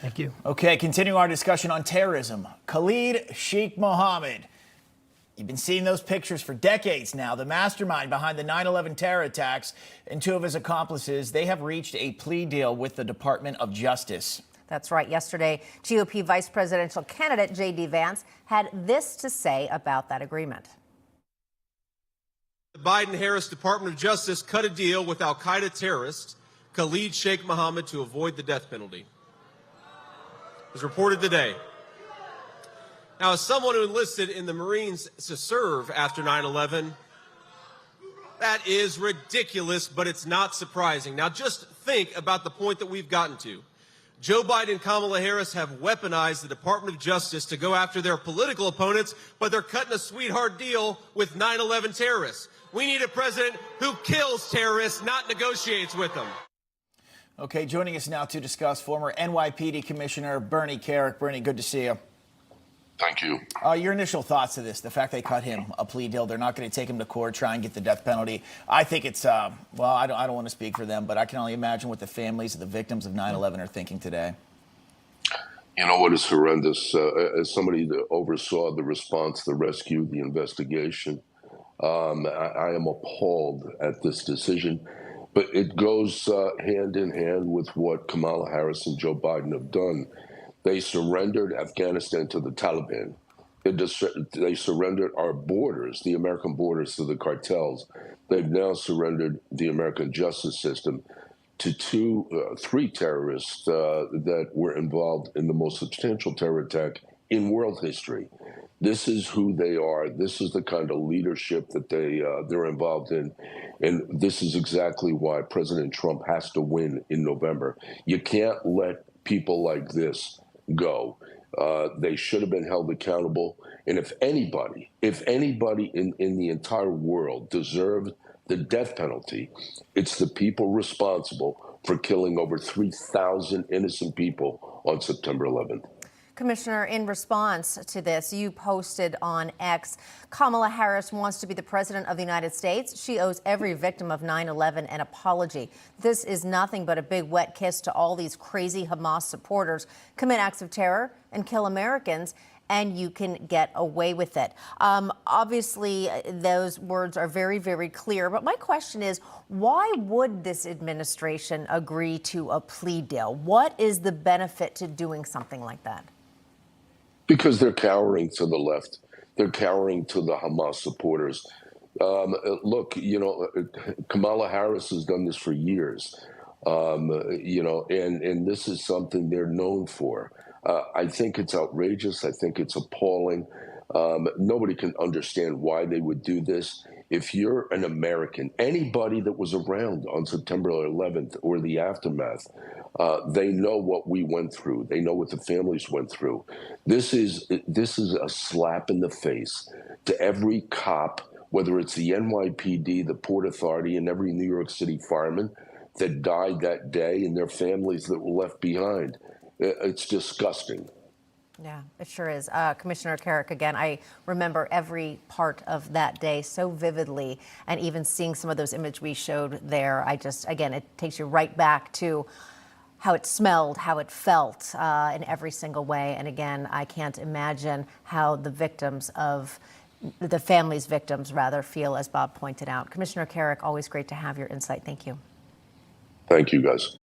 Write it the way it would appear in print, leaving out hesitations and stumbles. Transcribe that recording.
Thank you. Okay, continuing our discussion on terrorism. Khalid Sheikh Mohammed. You've been seeing those pictures for decades now. The mastermind behind the 9/11 terror attacks and two of his accomplices, they have reached a plea deal with the Department of Justice. That's right. Yesterday, GOP vice presidential candidate J.D. Vance had this to say about that agreement. The Biden-Harris Department of Justice cut a deal with al-Qaeda terrorist Khalid Sheikh Mohammed to avoid the death penalty. It was reported today. Now, as someone who enlisted in the Marines to serve after 9/11, that is ridiculous, but it's not surprising. Now, just think about the point that we've gotten to. Joe Biden and Kamala Harris have weaponized the Department of Justice to go after their political opponents, but they're cutting a sweetheart deal with 9/11 terrorists. We need a president who kills terrorists, not negotiates with them. Okay, joining us now to discuss former NYPD Commissioner Bernard Kerik. Bernie, good to see you. Thank you. Your initial thoughts of this, the fact they cut him a plea deal, they're not going to take him to court, try and get the death penalty. I think it's, well, I don't want to speak for them, but I can only imagine what the families of the victims of 9/11 are thinking today. You know what is horrendous? As somebody that oversaw the response, the rescue, the investigation, I am appalled at this decision. But it goes hand in hand with what Kamala Harris and Joe Biden have done. They surrendered Afghanistan to the Taliban. They surrendered our borders, the American borders, to the cartels. They've now surrendered the American justice system to three terrorists that were involved in the most substantial terror attack in world history. This is who they are. This is the kind of leadership that they're involved in. And this is exactly why President Trump has to win in November. You can't let people like this go. They should have been held accountable. And if anybody in the entire world deserved the death penalty, it's the people responsible for killing over 3,000 innocent people on September 11th. Commissioner, in response to this, you posted on X, Kamala Harris wants to be the president of the United States. She owes every victim of 9/11 an apology. This is nothing but a big wet kiss to all these crazy Hamas supporters, commit acts of terror and kill Americans, and you can get away with it. Obviously, those words are very, very clear. But my question is, why would this administration agree to a plea deal? What is the benefit to doing something like that? Because they're cowering to the left. They're cowering to the Hamas supporters. Look, Kamala Harris has done this for years, and this is something they're known for. I think it's outrageous. I think it's appalling. Nobody can understand why they would do this. If you're an American, anybody that was around on September 11th or the aftermath, they know what we went through. They know what the families went through. This is a slap in the face to every cop, whether it's the NYPD, the Port Authority, and every New York City fireman that died that day and their families that were left behind. It's disgusting. Yeah, it sure is. Commissioner Kerik, again, I remember every part of that day so vividly, and even seeing some of those images we showed there, again, it takes you right back to how it smelled, how it felt in every single way. And again, I can't imagine how the family's victims rather feel, as Bob pointed out. Commissioner Kerik, always great to have your insight. Thank you. Thank you, guys.